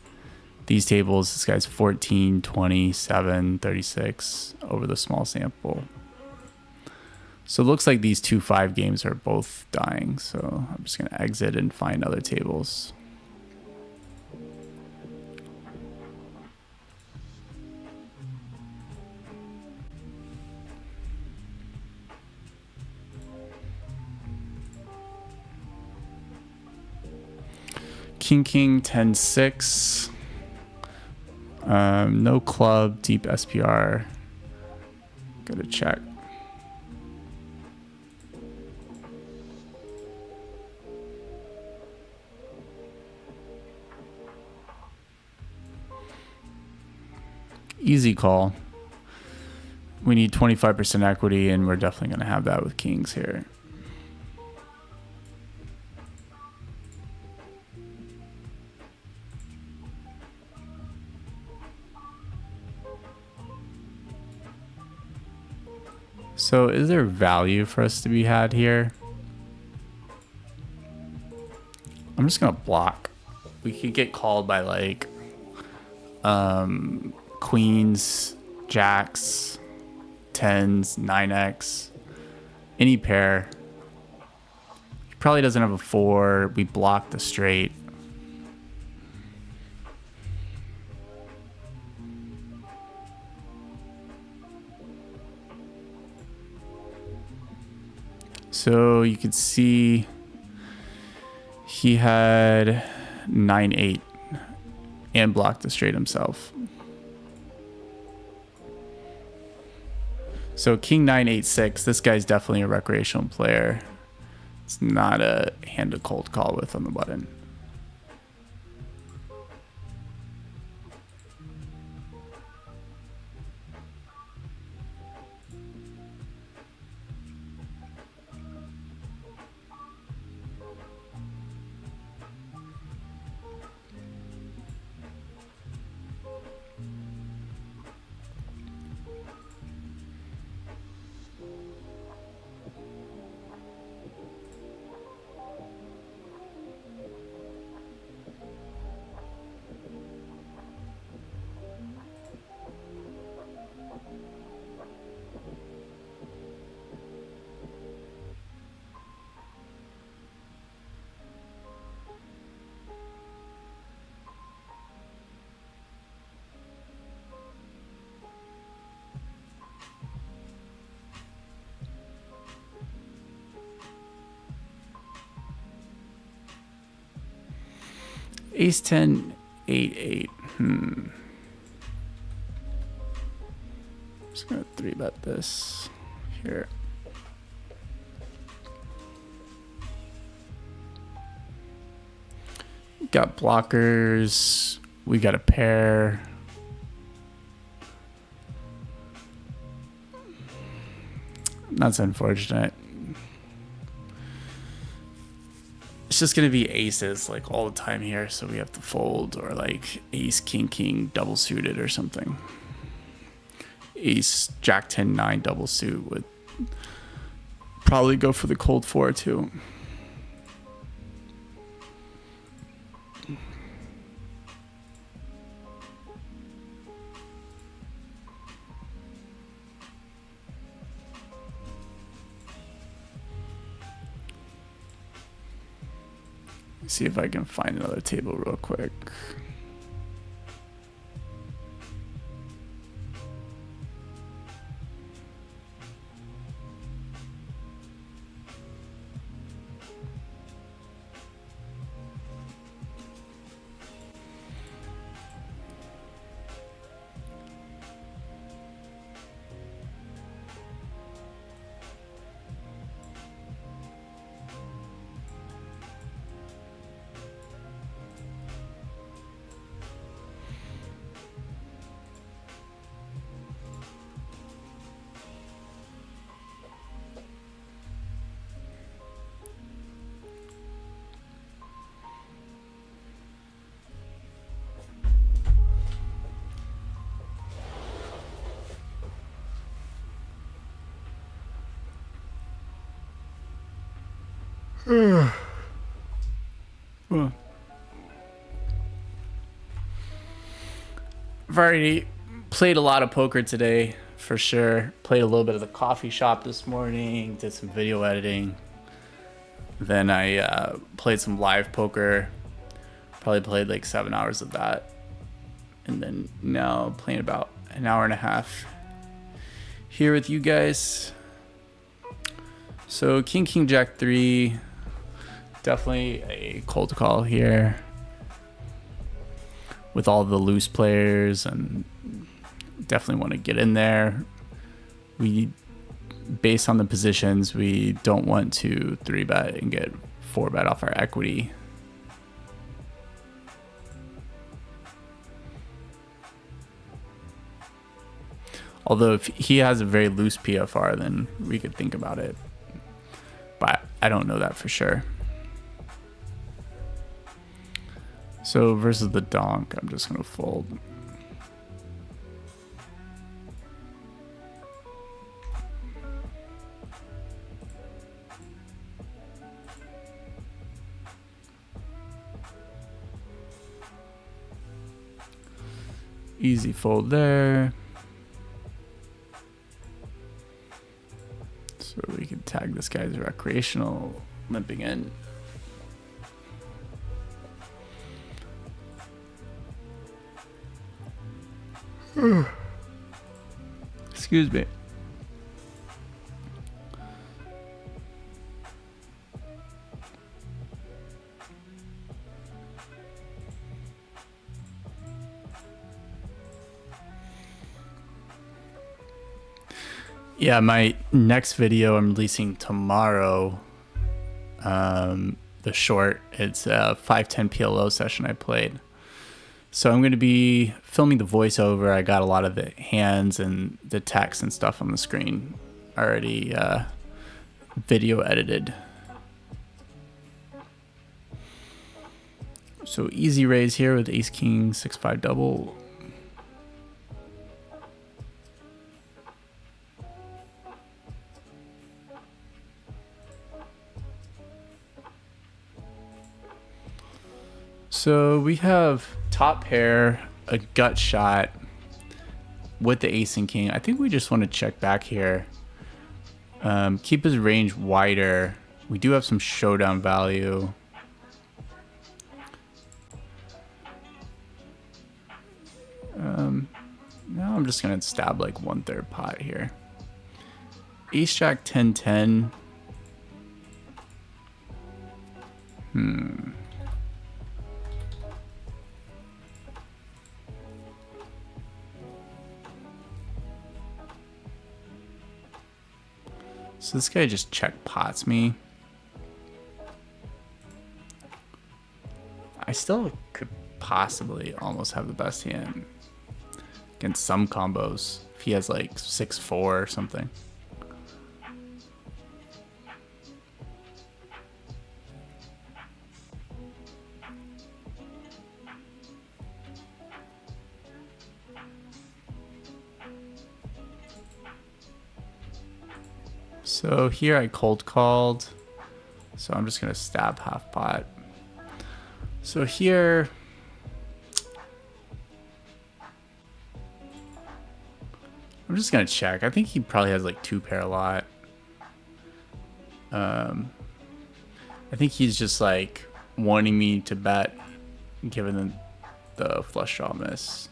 A: These tables, this guy's 14, 27, 36 over the small sample. So it looks like these 2-5 games are both dying. So I'm just going to exit and find other tables. King, 10, 6. No club, deep SPR. Gotta check. Easy call. We need 25% equity, and we're definitely going to have that with kings here. So is there value for us to be had here? I'm just going to block. We could get called by like queens, jacks, 10s, 9x, any pair. He probably doesn't have a 4. We block the straight. So you could see he had 9-8 and blocked the straight himself. So king 9-8-6, this guy's definitely a recreational player. It's not a hand to cold call with on the button. Ace 10, 8-8. Just gonna 3-bet this here. Got blockers. We got a pair. That's unfortunate. It's just gonna be aces like all the time here, so we have to fold, or like ace king double suited or something. Ace jack 10 9 double suit would probably go for the cold 4 too. See if I can find another table real quick. I've already played a lot of poker today, for sure. Played a little bit of the coffee shop this morning, did some video editing. Then I played some live poker. Probably played like 7 hours of that. And then now playing about an hour and a half here with you guys. So King, King, Jack 3. Definitely a cold call here with all the loose players, and definitely want to get in there. Based on the positions, we don't want to 3-bet and get 4-bet off our equity. Although if he has a very loose PFR, then we could think about it. But I don't know that for sure. So versus the donk, I'm just going to fold. Easy fold there. So we can tag this guy's recreational limping in. Excuse me. Yeah, my next video I'm releasing tomorrow. The short, it's a 510 PLO session I played. So I'm going to be filming the voiceover. I got a lot of the hands and the text and stuff on the screen already video edited. So easy raise here with ace king 6-5 double. So we have top pair, a gut shot with the ace and king. I think we just want to check back here. Keep his range wider. We do have some showdown value. Now I'm just going to stab like 1/3 pot here. Ace jack 10-10. So this guy just check pots me. I still could possibly almost have the best hand against some combos if he has like 6-4 or something. So here I cold called, so I'm just gonna stab half pot. So here, I'm just gonna check. I think he probably has like 2-pair a lot. I think he's just like wanting me to bet given the flush draw miss.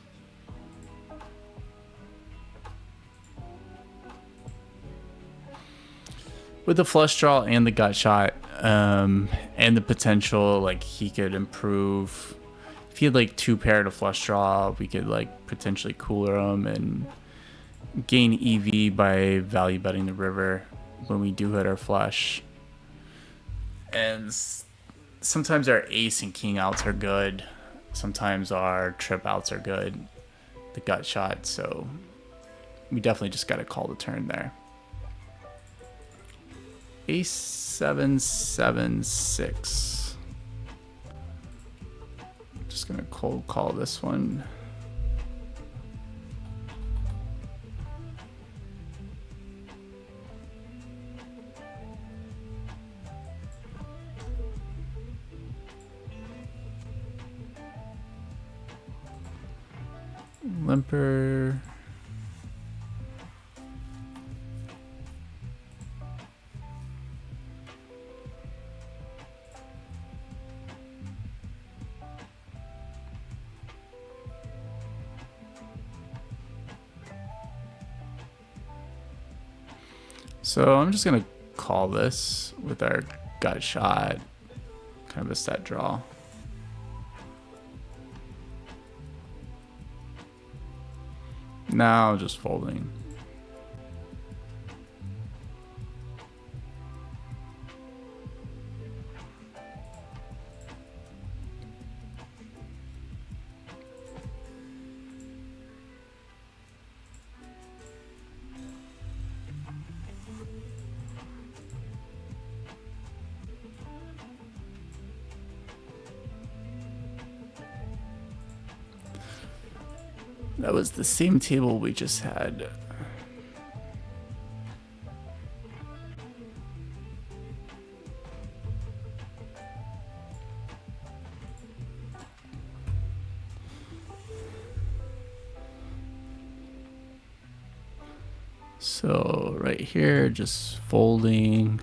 A: With the flush draw and the gut shot, and the potential, like he could improve. If he had like 2-pair to flush draw, we could like potentially cooler him and gain EV by value betting the river when we do hit our flush. And sometimes our ace and king outs are good. Sometimes our trip outs are good. The gut shot, so we definitely just got to call the turn there. Ace 7-7-6. Just gonna cold call this one. limper. So I'm just gonna call this with our gut shot, kind of a set draw. Now just folding. That was the same table we just had. So right here, just folding.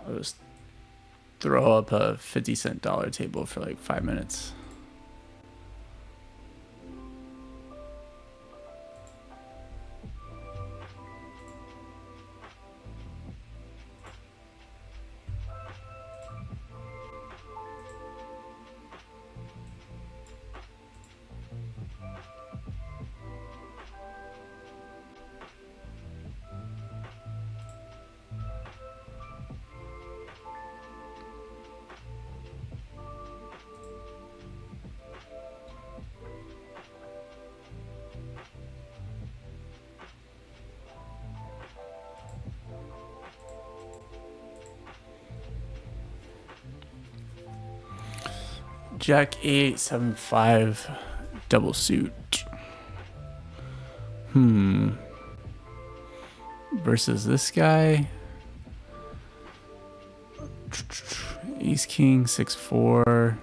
A: I'll just throw up a 50-cent dollar table for like 5 minutes. Jack 8, 7, 5, double suit. Versus this guy. Ace, King, 6, 4.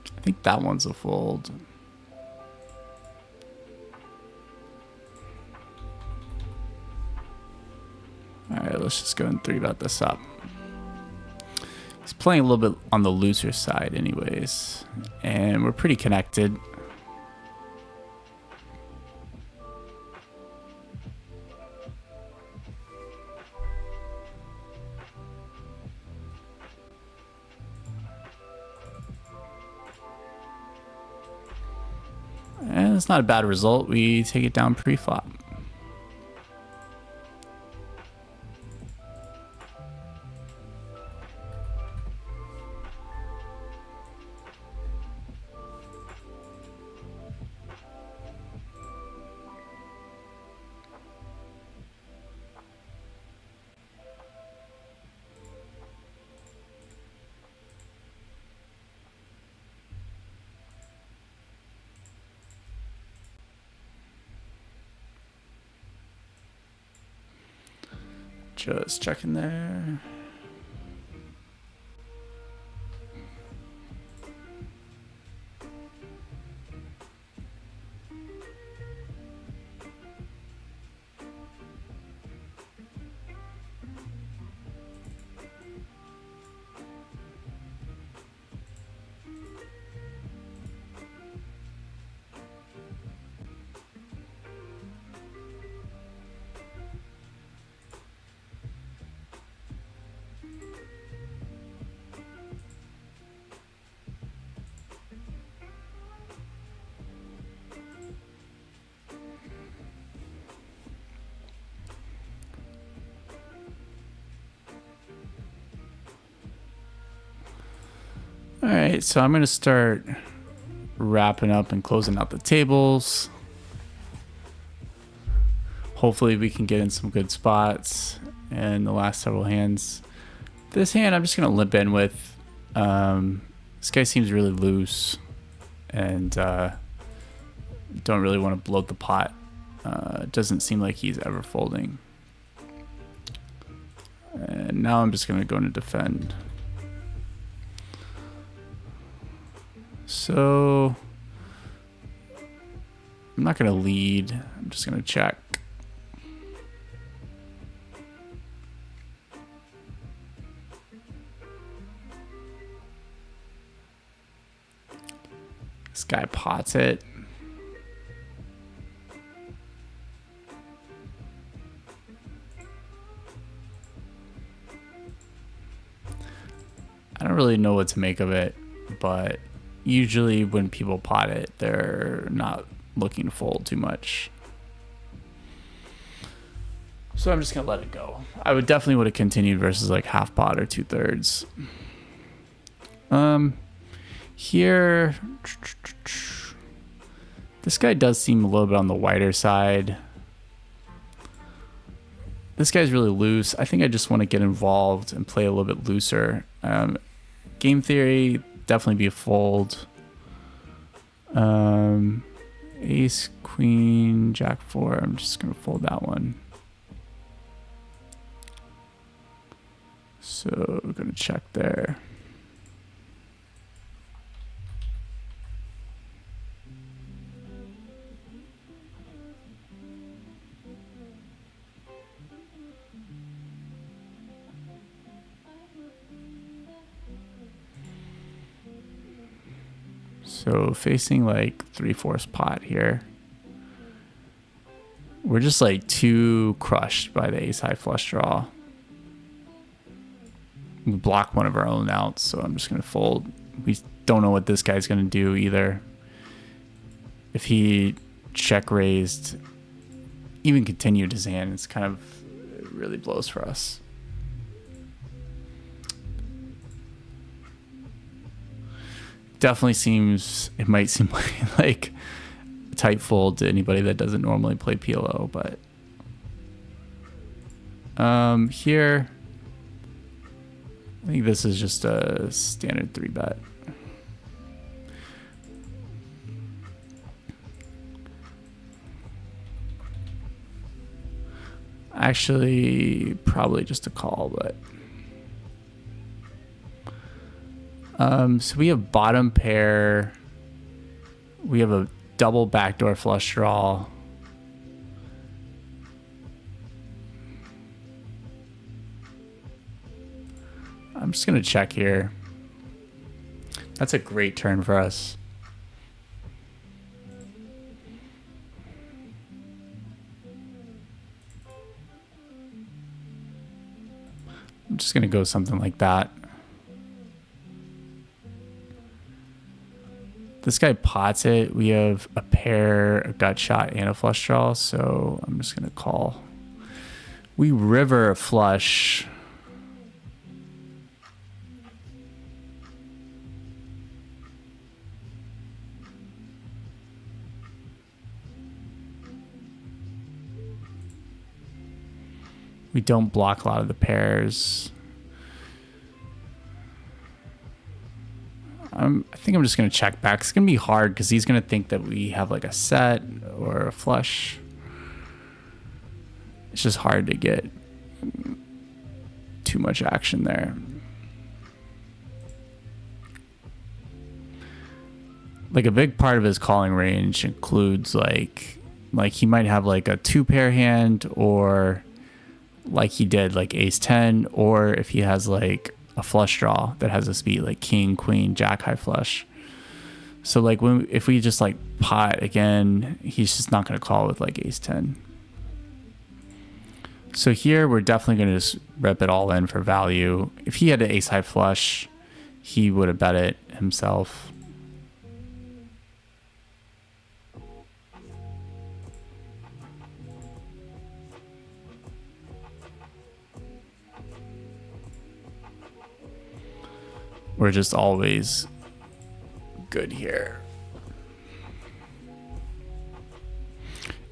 A: I think that one's a fold. All right, let's just go and 3-bet this up. He's playing a little bit on the looser side anyways, and we're pretty connected. And it's not a bad result. We take it down pre-flop. Just checking there. All right, so I'm gonna start wrapping up and closing out the tables. Hopefully we can get in some good spots in the last several hands. This hand I'm just gonna limp in with. This guy seems really loose and don't really want to bloat the pot. Doesn't seem like he's ever folding. And now I'm just gonna go into defend. So I'm not gonna lead, I'm just gonna check. This guy pots it. I don't really know what to make of it, but usually when people pot it, they're not looking to fold too much. So I'm just gonna let it go. I would definitely would have continued versus like half pot or 2/3. Here, this guy does seem a little bit on the wider side. This guy's really loose. I think I just want to get involved and play a little bit looser. Game theory, definitely be a fold. Ace, queen, jack 4. I'm just going to fold that one. So we're going to check there. So facing like 3/4 pot here. We're just like too crushed by the ace high flush draw. We block one of our own outs, so I'm just gonna fold. We don't know what this guy's gonna do either. If he check raised, even continued his hand, it's kind of, it really blows for us. Definitely seems, it might seem like a tight fold to anybody that doesn't normally play PLO, but here I think this is just a standard 3-bet. Actually, probably just a call, but so we have bottom pair. We have a double backdoor flush draw. I'm just gonna check here. That's a great turn for us. I'm just gonna go something like that. This guy pots it. We have a pair, a gut shot, and a flush draw, so I'm just gonna call. We river a flush. We don't block a lot of the pairs. I think I'm just going to check back. It's going to be hard because he's going to think that we have like a set or a flush. It's just hard to get too much action there. Like a big part of his calling range includes like he might have like a 2-pair hand, or like he did like ace 10, or if he has like a flush draw that has a speed like king, queen, jack high flush. So like if we just like pot again, he's just not going to call with like ace 10. So here we're definitely going to just rep it all in for value. If he had an ace high flush, he would have bet it himself. We're just always good here.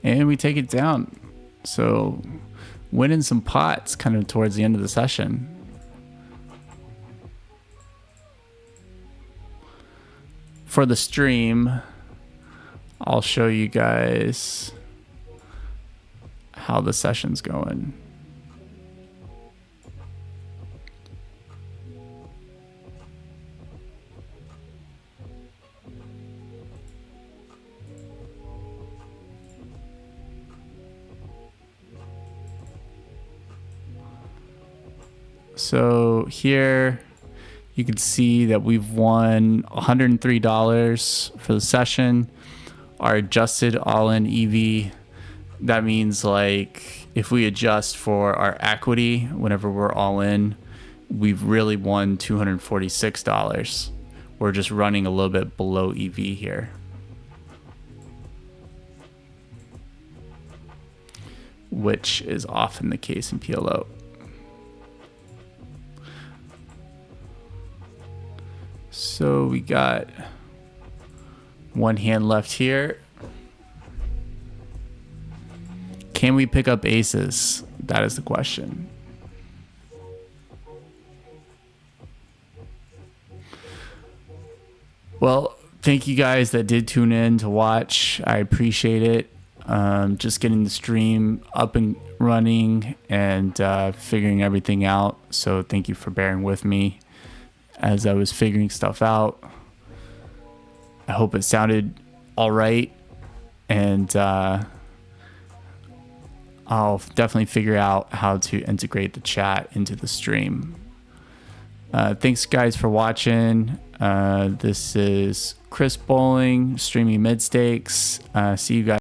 A: And we take it down. So winning some pots kind of towards the end of the session. For the stream, I'll show you guys how the session's going. So here you can see that we've won $103 for the session. Our adjusted all-in EV, that means like if we adjust for our equity whenever we're all in, we've really won $246. We're just running a little bit below EV here. Which is often the case in PLO. So we got one hand left here. Can we pick up aces? That is the question. Well, thank you guys that did tune in to watch. I appreciate it. Just getting the stream up and running and figuring everything out. So thank you for bearing with me as I was figuring stuff out. I hope it sounded all right, and I'll definitely figure out how to integrate the chat into the stream. Thanks guys for watching. This is Chris Bowling streaming Midstakes. See you guys.